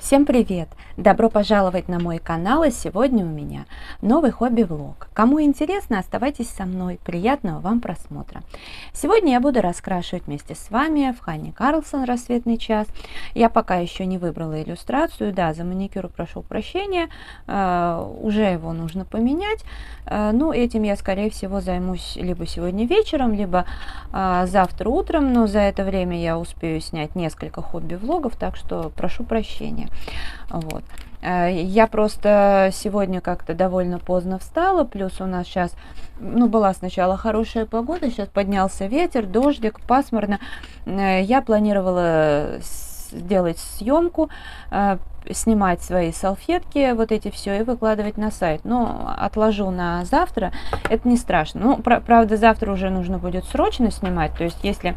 Всем привет! Добро пожаловать на мой канал, и сегодня у меня новый хобби-влог. Кому интересно, оставайтесь со мной, приятного вам просмотра. Сегодня я буду раскрашивать вместе с вами в Ханне Карлсон «Рассветный час». Я пока еще не выбрала иллюстрацию, да, за маникюр прошу прощения, уже его нужно поменять. Ну, этим я, скорее всего, займусь либо сегодня вечером, либо завтра утром, но за это время я успею снять несколько хобби-влогов, так что прошу прощения. Вот. Я просто сегодня как-то довольно поздно встала, плюс у нас сейчас, была сначала хорошая погода, сейчас поднялся ветер, дождик, пасмурно. Я планировала сделать съемку, снимать свои салфетки, вот эти все, и выкладывать на сайт. Но отложу на завтра, это не страшно. Ну, правда, завтра уже нужно будет срочно снимать, то есть если,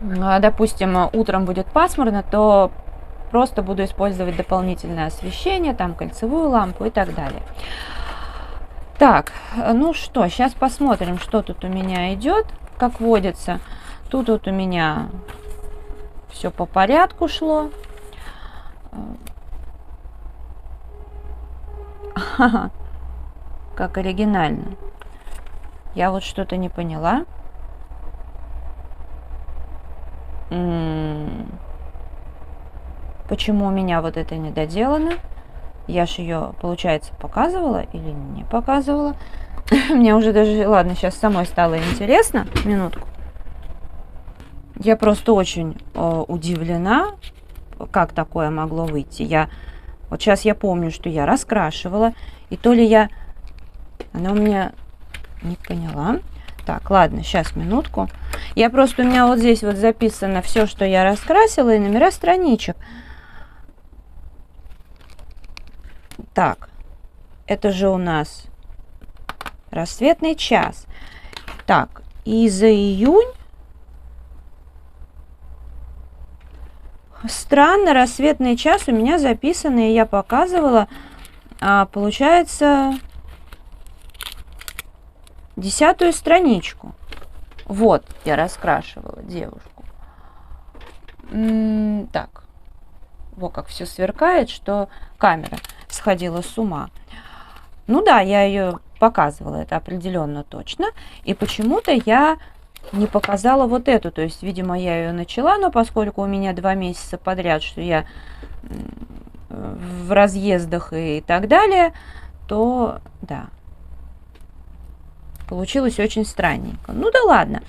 допустим, утром будет пасмурно, то просто буду использовать дополнительное освещение, там кольцевую лампу и так далее. Так, ну что, сейчас посмотрим, что тут у меня идет. Как водится, тут вот у меня все по порядку шло. Как оригинально. Я вот что-то не поняла. Почему у меня вот это не доделано? Я ж ее, получается, показывала или не показывала? Мне уже даже, ладно, сейчас самой стало интересно. Минутку. Я просто очень удивлена, как такое могло выйти. Вот сейчас я помню, что я раскрашивала, и то ли она у меня не поняла. Так, ладно, сейчас, минутку. У меня вот здесь вот записано все, что я раскрасила, и номера страничек. Так, это же у нас рассветный час. Так, и за июнь. Странно, рассветный час у меня записан, и я показывала, получается, 10-ю страничку. Вот, я раскрашивала девушку. Так, вот как все сверкает, что камера сходила с ума. Ну да, я ее показывала, это определенно точно. И почему-то я не показала вот эту. То есть, видимо, я ее начала, но поскольку у меня 2 месяца подряд, что я в разъездах и так далее, то да, получилось очень странненько. Ну да ладно.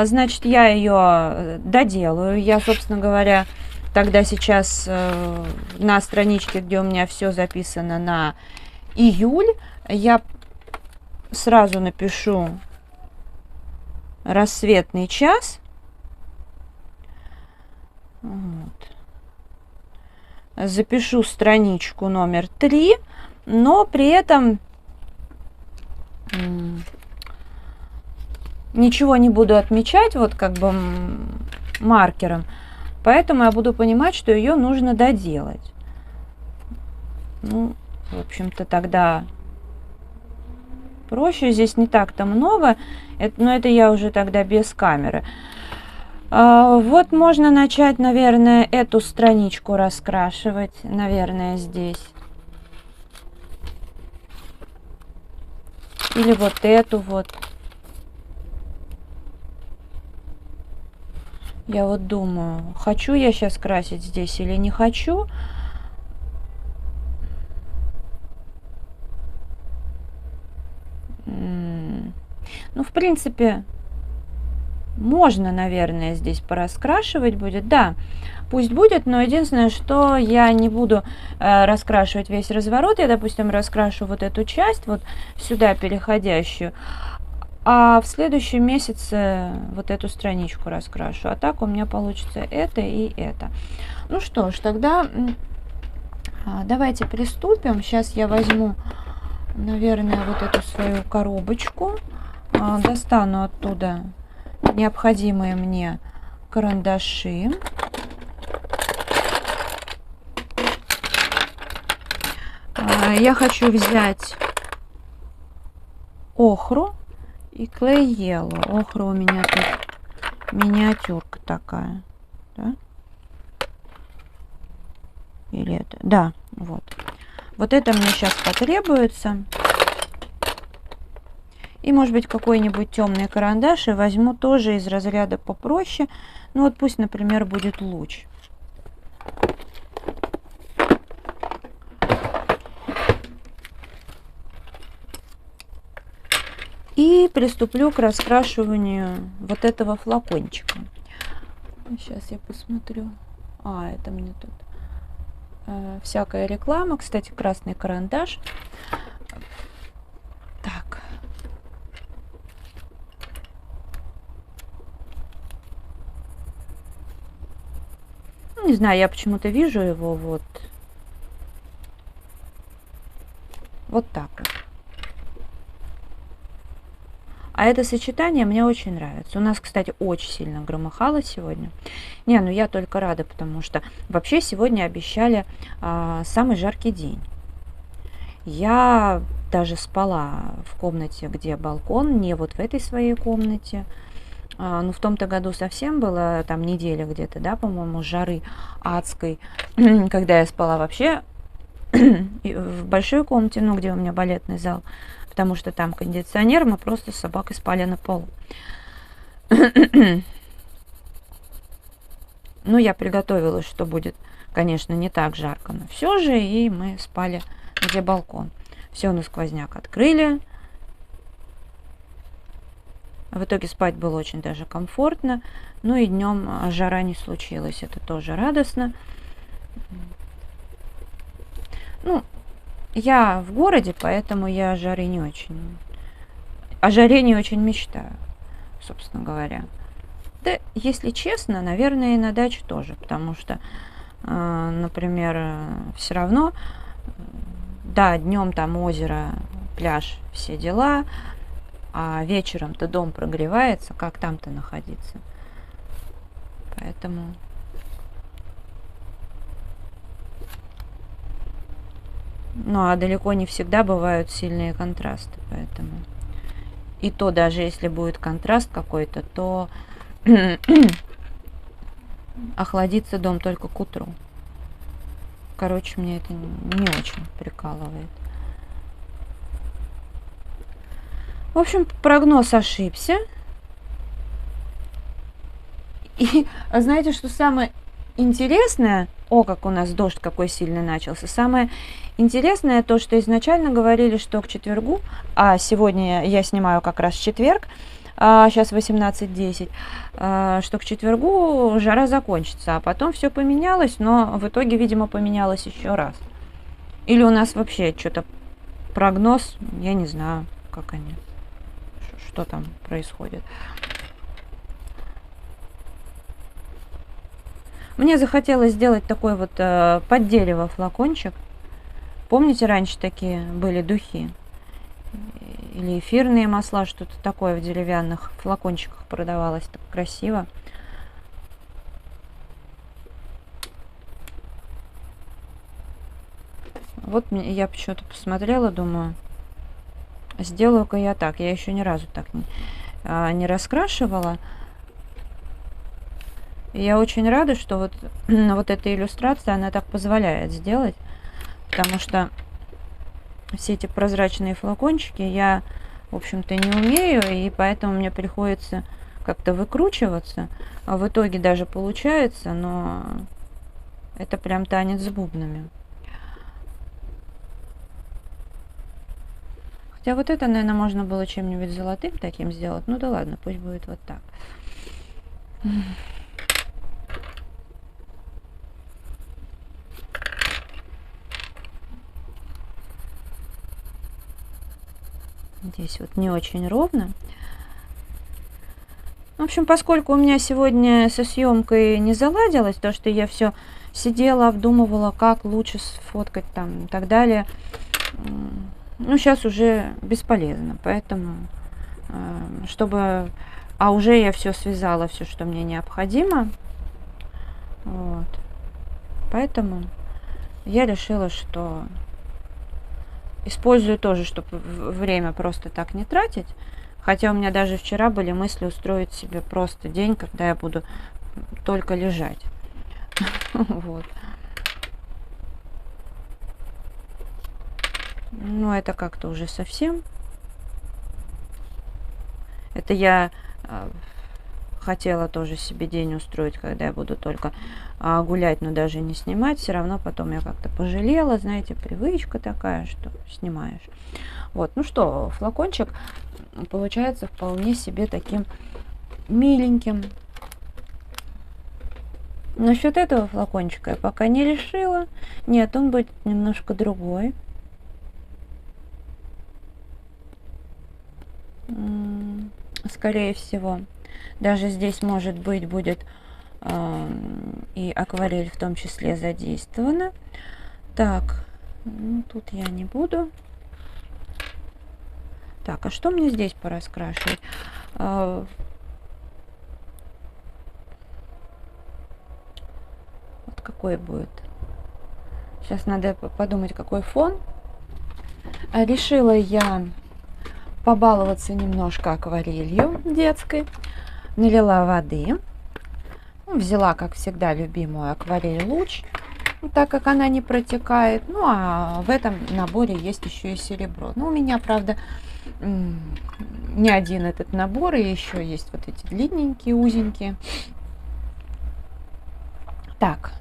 Значит, я ее доделаю. Я, собственно говоря, тогда сейчас на страничке, где у меня все записано на июль, я сразу напишу рассветный час. Вот. Запишу страничку номер 3, но при этом ничего не буду отмечать вот как бы маркером. Поэтому я буду понимать, что ее нужно доделать. Ну, в общем-то, тогда проще. Здесь не так-то много. Но это я уже тогда без камеры. Вот можно начать, наверное, эту страничку раскрашивать. Наверное, здесь. Или вот эту вот. Я вот думаю, хочу я сейчас красить здесь или не хочу. Ну, в принципе, можно, наверное, здесь пораскрашивать будет. Да, пусть будет, но единственное, что я не буду раскрашивать весь разворот. Я, допустим, раскрашу вот эту часть, вот сюда переходящую. А в следующем месяце вот эту страничку раскрашу. А так у меня получится это и это. Ну что ж, тогда давайте приступим. Сейчас я возьму, наверное, вот эту свою коробочку. Достану оттуда необходимые мне карандаши. Я хочу взять охру и клей yellow. Охра у меня тут миниатюрка такая. Да? Или это? Да, вот. Вот это мне сейчас потребуется. И, может быть, какой-нибудь темный карандаш. И возьму тоже из разряда попроще. Ну вот пусть, например, будет луч. И приступлю к раскрашиванию вот этого флакончика. Сейчас я посмотрю. Это мне тут всякая реклама. Кстати, красный карандаш. Так. Не знаю, я почему-то вижу его вот так вот. А это сочетание мне очень нравится. У нас, кстати, очень сильно громыхало сегодня. Не, ну я только рада, потому что вообще сегодня обещали самый жаркий день. Я даже спала в комнате, где балкон, не вот в этой своей комнате. Ну, в том-то году совсем было, там неделя где-то, да, по-моему, жары адской, когда я спала вообще в большой комнате, ну, где у меня балетный зал, потому что там кондиционер, мы просто с собакой спали на полу. Ну, я приготовилась, что будет, конечно, не так жарко, но все же, и мы спали, где балкон. Все, на сквозняк открыли. В итоге спать было очень даже комфортно. Ну и днем жара не случилась, это тоже радостно. Ну, я в городе, поэтому я о жаре не очень мечтаю, собственно говоря. Да, если честно, наверное, и на даче тоже, потому что, например, все равно, да, днем там озеро, пляж, все дела, а вечером-то дом прогревается, как там-то находиться. Поэтому... Ну, а далеко не всегда бывают сильные контрасты, поэтому... И то, даже если будет контраст какой-то, то охладится дом только к утру. Короче, мне это не очень прикалывает. В общем, прогноз ошибся. И знаете, что самое интересное? О, как у нас дождь какой сильный начался. Самое интересное то, что изначально говорили, что к четвергу, а сегодня я снимаю как раз четверг, сейчас 18:10, что к четвергу жара закончится, а потом все поменялось, но в итоге, видимо, поменялось еще раз. Или у нас вообще что-то прогноз, я не знаю, как они, что там происходит. Мне захотелось сделать такой вот под дерево флакончик. Помните, раньше такие были духи? Или эфирные масла, что-то такое в деревянных флакончиках продавалось. Так красиво. Вот я почему-то посмотрела, думаю, сделаю-ка я так. Я еще ни разу так не раскрашивала. И я очень рада, что вот эта иллюстрация, она так позволяет сделать. Потому что все эти прозрачные флакончики я, в общем-то, не умею. И поэтому мне приходится как-то выкручиваться. А в итоге даже получается, но это прям танец с бубнами. Хотя вот это, наверное, можно было чем-нибудь золотым таким сделать. Ну да ладно, пусть будет вот так. Здесь вот не очень ровно. В общем, поскольку у меня сегодня со съемкой не заладилось, то что я все сидела, обдумывала, как лучше сфоткать там и так далее, ну, сейчас уже бесполезно. Поэтому, чтобы... А уже я все связала, все, что мне необходимо. Вот. Поэтому я решила, что использую тоже, чтобы время просто так не тратить. Хотя у меня даже вчера были мысли устроить себе просто день, когда я буду только лежать. Вот. Ну, это как-то уже совсем. Это я хотела тоже себе день устроить, когда я буду только гулять, но даже не снимать. Все равно потом я как-то пожалела, знаете, привычка такая, что снимаешь. Вот, ну что, флакончик получается вполне себе таким миленьким. Насчет этого флакончика я пока не решила. Нет, он будет немножко другой. Скорее всего. Даже здесь, может быть, будет и акварель в том числе задействована. Так, ну, тут я не буду. Так, а что мне здесь пораскрашивать? Вот какой будет? Сейчас надо подумать, какой фон. Решила я побаловаться немножко акварелью детской. Налила воды. Взяла, как всегда, любимую акварель Луч, так как она не протекает. Ну, а в этом наборе есть еще и серебро. Ну, у меня, правда, не один этот набор, и еще есть вот эти длинненькие, узенькие. Так,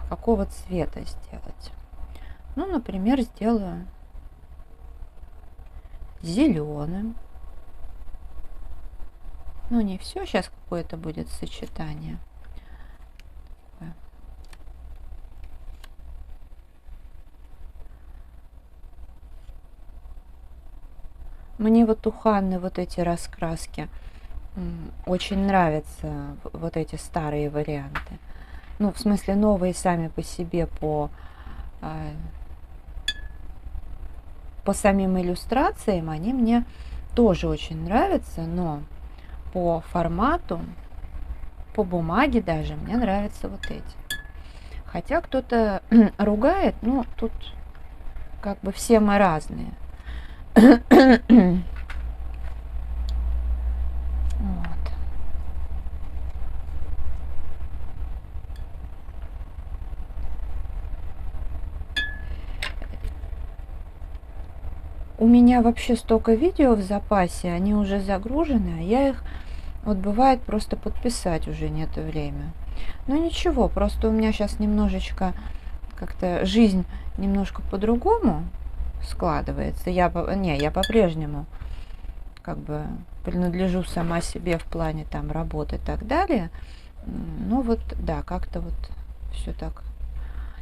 какого цвета сделать? Ну, например, сделаю зеленым. Ну, не все, сейчас какое-то будет сочетание. Мне вот у Ханны вот эти раскраски очень нравятся, вот эти старые варианты. Ну, в смысле, новые сами по себе по самим иллюстрациям они мне тоже очень нравятся, но по формату, по бумаге даже мне нравятся вот эти. Хотя кто-то ругает, ну, тут как бы все мы разные. Вот. У меня вообще столько видео в запасе, они уже загружены, а я их, вот бывает, просто подписать уже нет времени. Но ничего, просто у меня сейчас немножечко как-то жизнь немножко по-другому складывается. Я по-прежнему как бы принадлежу сама себе в плане там работы и так далее. Ну вот, да, как-то вот все так.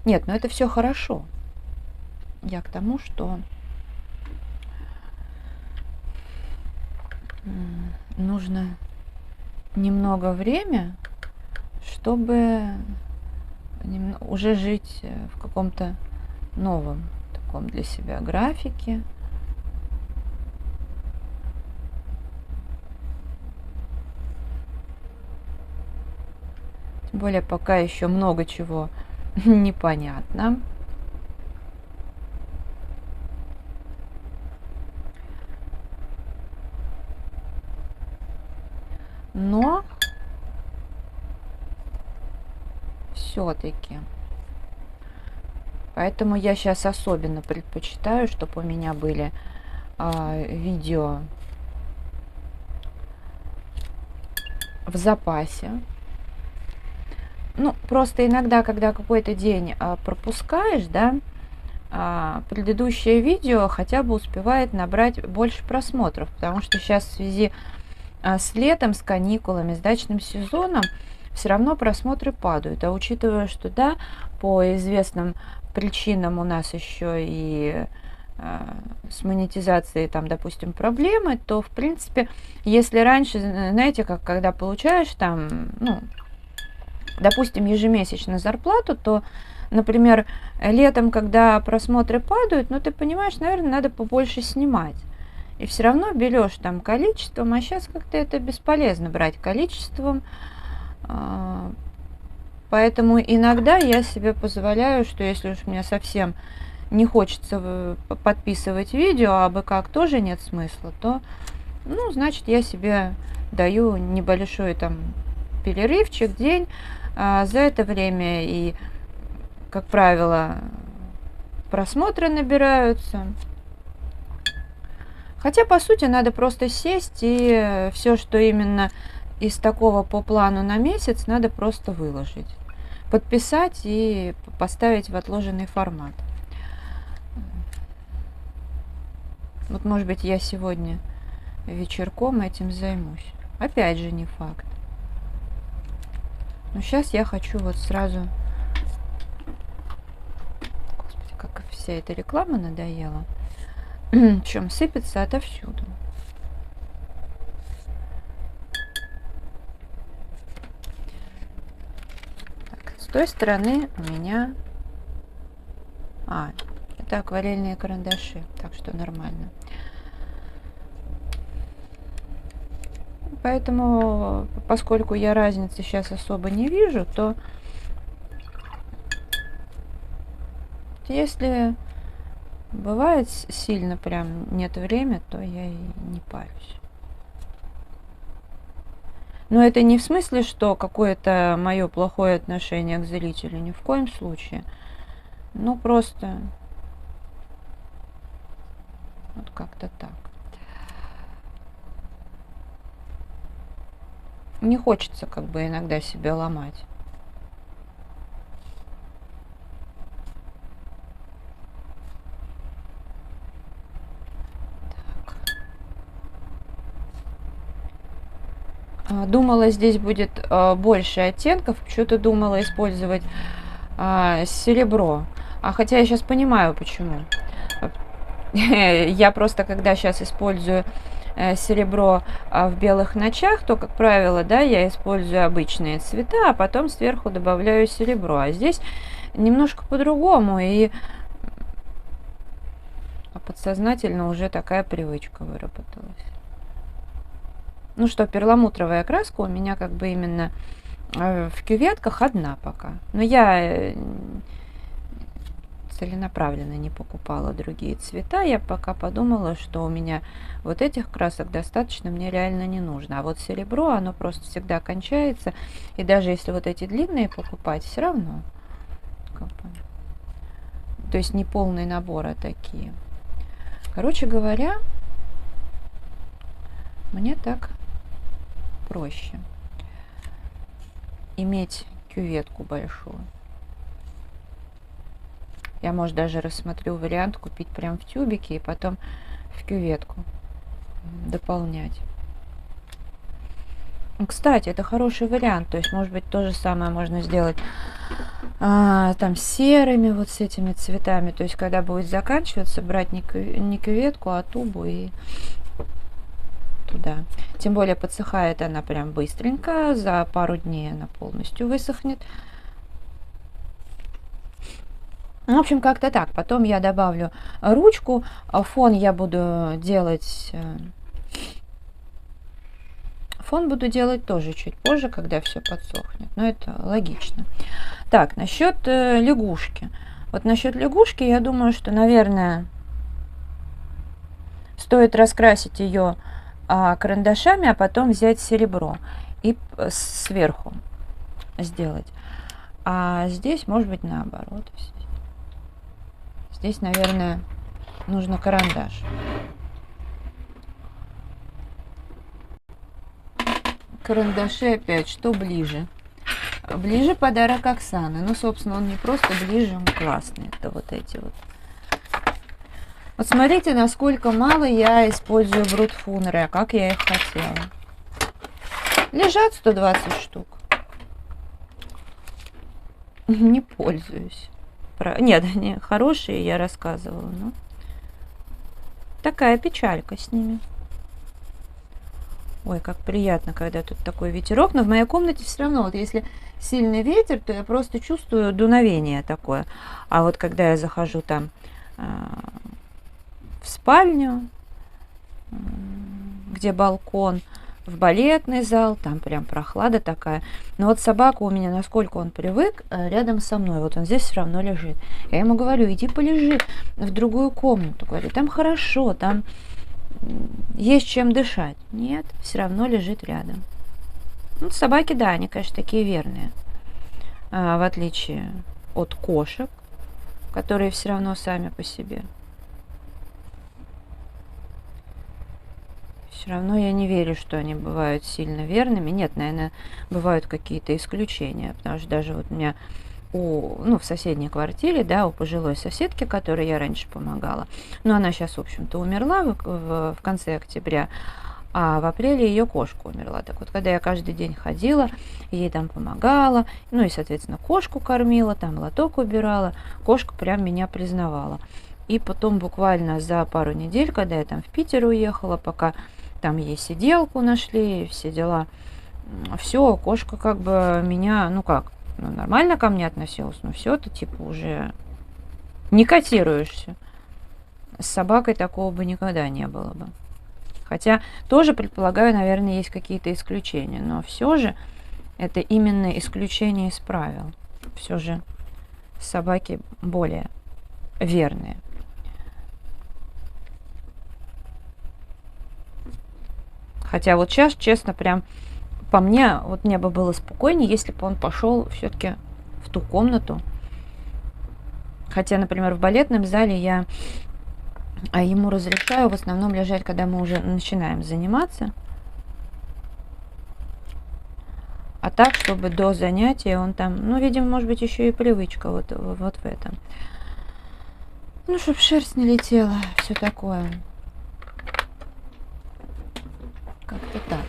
Нет, но это все хорошо. Я к тому, что нужно немного времени, чтобы уже жить в каком-то новом таком для себя графике. Тем более пока еще много чего непонятно. Но все-таки. Поэтому я сейчас особенно предпочитаю, чтобы у меня были видео в запасе. Ну, просто иногда, когда какой-то день пропускаешь, да, предыдущее видео хотя бы успевает набрать больше просмотров, потому что сейчас в связи с летом, с каникулами, с дачным сезоном все равно просмотры падают. А учитывая, что, да, по известным причинам у нас еще и с монетизацией там, допустим, проблемы, то, в принципе, если раньше, знаете, как когда получаешь там, ну, допустим, ежемесячно зарплату, то, например, летом, когда просмотры падают, ну, ты понимаешь, наверное, надо побольше снимать. И все равно берешь там количеством, а сейчас как-то это бесполезно брать количеством. Поэтому иногда я себе позволяю, что если уж мне совсем не хочется подписывать видео, а бы как тоже нет смысла, то, ну, значит, я себе даю небольшой там перерывчик, день. За это время и, как правило, просмотры набираются. Хотя, по сути, надо просто сесть и все, что именно из такого по плану на месяц, надо просто выложить, подписать и поставить в отложенный формат. Вот, может быть, я сегодня вечерком этим займусь. Опять же, не факт. Но сейчас я хочу вот сразу... Господи, как вся эта реклама надоела. Причем сыпется отовсюду. Так, с той стороны у меня... это акварельные карандаши, так что нормально. Поэтому, поскольку я разницы сейчас особо не вижу, то если бывает сильно прям нет времени, то я и не парюсь. Но это не в смысле, что какое-то мое плохое отношение к зрителю, ни в коем случае. Ну, просто вот как-то так. Не хочется как бы иногда себя ломать. Так. Думала, здесь будет больше оттенков. Почему-то думала использовать серебро. Хотя я сейчас понимаю, почему. Я просто, когда сейчас использую серебро в белых ночах, то, как правило, да, я использую обычные цвета, а потом сверху добавляю серебро. А здесь немножко по-другому, и подсознательно уже такая привычка выработалась. Ну что, перламутровая краска у меня как бы именно в кюветках одна пока. Но я целенаправленно не покупала другие цвета. Я пока подумала, что у меня вот этих красок достаточно, мне реально не нужно. А вот серебро, оно просто всегда кончается. И даже если вот эти длинные покупать, все равно. Как бы, то есть не полный набор, а такие. Короче говоря, мне так проще иметь кюветку большую. Я, может, даже рассмотрю вариант купить прям в тюбике и потом в кюветку дополнять. Кстати, это хороший вариант. То есть, может быть, то же самое можно сделать там с серыми, вот с этими цветами. То есть, когда будет заканчиваться, брать не кюветку, а тубу и туда. Тем более, подсыхает она прям быстренько. За пару дней она полностью высохнет. В общем, как-то так. Потом я добавлю ручку. Фон я буду делать... Фон буду делать тоже чуть позже, когда все подсохнет. Но это логично. Так, насчет лягушки. Вот насчет лягушки, я думаю, что, наверное, стоит раскрасить ее карандашами, а потом взять серебро и сверху сделать. А здесь, может быть, наоборот. Здесь, наверное, нужно карандаш. Карандаши опять, что ближе? Ближе подарок Оксаны. Ну, собственно, он не просто ближе, он классный. Это вот эти вот. Вот смотрите, насколько мало я использую брутфунеры, а как я их хотела. Лежат 120 штук. Не пользуюсь. Нет, они хорошие, я рассказывала, но такая печалька с ними. Ой, как приятно, когда тут такой ветерок. Но в моей комнате все равно, вот если сильный ветер, то я просто чувствую дуновение такое. А вот когда я захожу там в спальню, где балкон, в балетный зал, там прям прохлада такая. Но вот собака у меня, насколько он привык, рядом со мной. Вот он здесь все равно лежит. Я ему говорю, иди полежи в другую комнату. Говорю, там хорошо, там есть чем дышать. Нет, все равно лежит рядом. Ну, собаки, да, они, конечно, такие верные. В отличие от кошек, которые все равно сами по себе. Все равно я не верю, что они бывают сильно верными. Нет, наверное, бывают какие-то исключения, потому что даже вот у меня в соседней квартире, да, у пожилой соседки, которой я раньше помогала, но она сейчас, в общем-то, умерла в конце октября, а в апреле ее кошка умерла. Так вот, когда я каждый день ходила, ей там помогала, ну и, соответственно, кошку кормила, там лоток убирала, кошка прям меня признавала. И потом буквально за пару недель, когда я там в Питер уехала, пока там ей сиделку нашли, все дела, все, кошка как бы меня, нормально ко мне относилась, но все, ты типа уже не котируешься. С собакой такого бы никогда не было бы. Хотя тоже, предполагаю, наверное, есть какие-то исключения, но все же это именно исключение из правил. Все же собаки более верные. Хотя вот сейчас, честно, прям по мне, вот мне бы было спокойнее, если бы он пошел все-таки в ту комнату. Хотя, например, в балетном зале я ему разрешаю в основном лежать, когда мы уже начинаем заниматься. А так, чтобы до занятия он там, видимо, может быть, еще и привычка вот в этом. Чтобы шерсть не летела, все такое. Как-то так.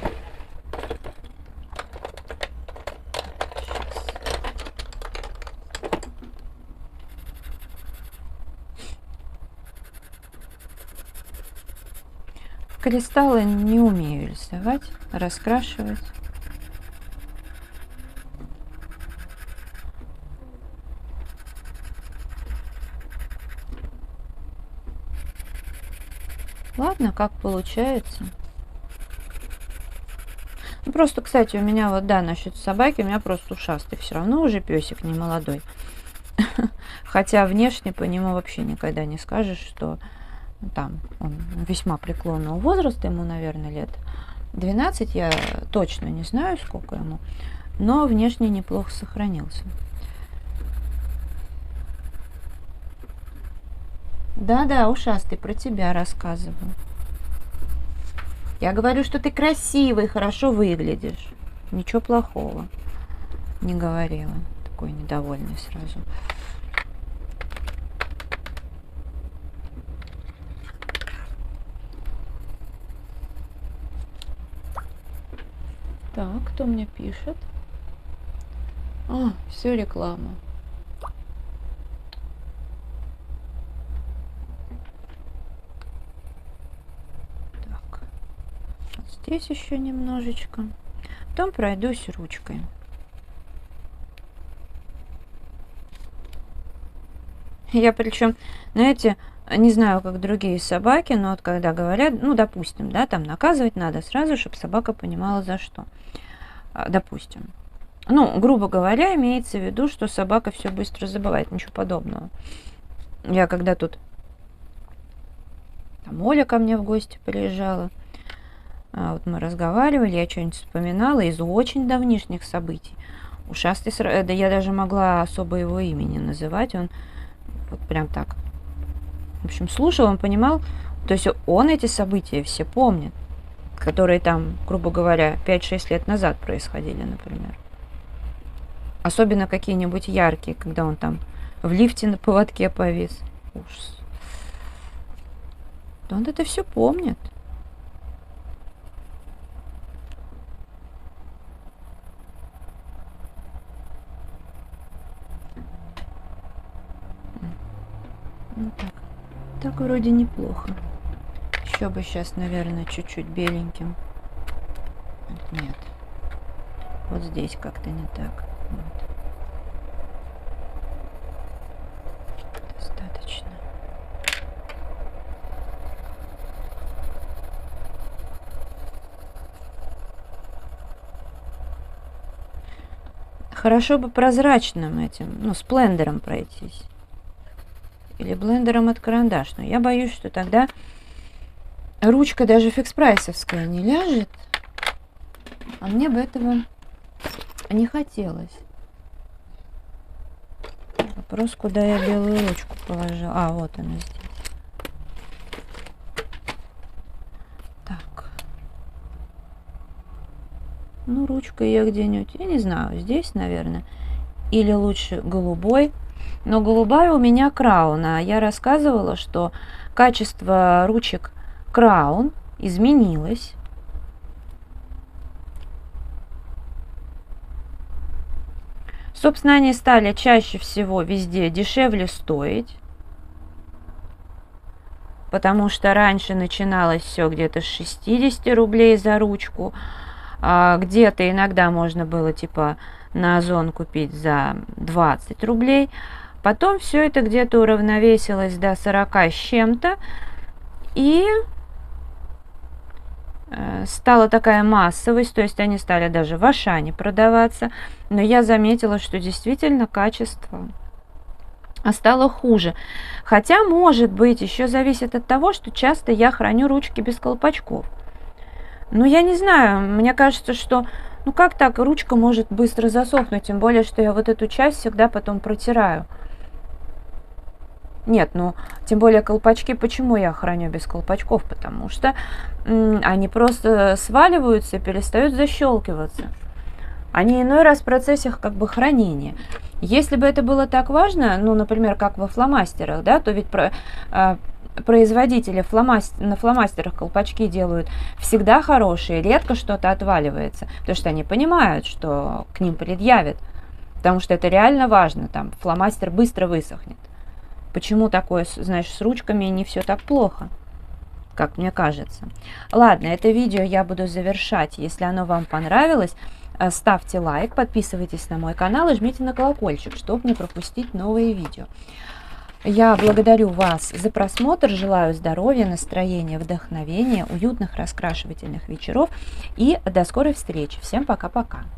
Кристаллы не умею рисовать, раскрашивать. Ладно, как получается. Просто, кстати, у меня вот, да, насчет собаки, у меня просто ушастый. Все равно уже песик не молодой. Хотя внешне по нему вообще никогда не скажешь, что там он весьма преклонного возраста, ему, наверное, лет 12, я точно не знаю, сколько ему, но внешне неплохо сохранился. Да-да, ушастый, про тебя рассказываю. Я говорю, что ты красивый, хорошо выглядишь. Ничего плохого не говорила. Такой недовольный сразу. Так, кто мне пишет? Все реклама. Так, вот здесь еще немножечко. Потом пройдусь ручкой. Я причем, знаете, не знаю, как другие собаки, но вот когда говорят, допустим, да, там наказывать надо сразу, чтобы собака понимала, за что. Допустим. Грубо говоря, имеется в виду, что собака все быстро забывает, ничего подобного. Я когда тут Оля ко мне в гости приезжала, вот мы разговаривали, я что-нибудь вспоминала из очень давнишних событий. Ушастый, да я даже могла особо его имени называть, он вот прям так. В общем, слушал, он понимал, то есть он эти события все помнит, которые там, грубо говоря, 5-6 лет назад происходили, например. Особенно какие-нибудь яркие, когда он там в лифте на поводке повис. Ужас. Да он это все помнит. Так вроде неплохо. Еще бы сейчас, наверное, чуть-чуть беленьким. Нет. Вот здесь как-то не так. Вот. Достаточно. Хорошо бы прозрачным этим, с блендером пройтись. Или блендером от карандаш. Но я боюсь, что тогда ручка даже фикс-прайсовская не ляжет. А мне бы этого не хотелось. Вот Вопрос, куда я белую ручку положила. А, вот она здесь. Так. Ну, ручка ее где-нибудь, я не знаю, здесь, наверное. Или лучше голубой. Но голубая у меня Краун. А я рассказывала, что качество ручек Краун изменилось. Собственно, они стали чаще всего везде дешевле стоить. Потому что раньше начиналось все где-то с 60 рублей за ручку. А где-то иногда можно было типа на Озон купить за 20 рублей. Потом все это где-то уравновесилось до 40 с чем-то. И стала такая массовость, то есть они стали даже в Ашане продаваться. Но я заметила, что действительно качество стало хуже. Хотя, может быть, еще зависит от того, что часто я храню ручки без колпачков. Ну, я не знаю, мне кажется, что, ну как так, ручка может быстро засохнуть, тем более, что я вот эту часть всегда потом протираю. Нет, ну, тем более колпачки, почему я храню без колпачков? Потому что они просто сваливаются и перестают защелкиваться. Они иной раз в процессе как бы хранения. Если бы это было так важно, ну, например, как во фломастерах, да, то ведь производители на фломастерах колпачки делают всегда хорошие, редко что-то отваливается, потому что они понимают, что к ним предъявят, потому что это реально важно, там фломастер быстро высохнет. Почему такое, знаешь, с ручками не все так плохо, как мне кажется. Ладно, это видео я буду завершать. Если оно вам понравилось, ставьте лайк, подписывайтесь на мой канал и жмите на колокольчик, чтобы не пропустить новые видео. Я благодарю вас за просмотр, желаю здоровья, настроения, вдохновения, уютных раскрашивательных вечеров и до скорой встречи. Всем пока-пока.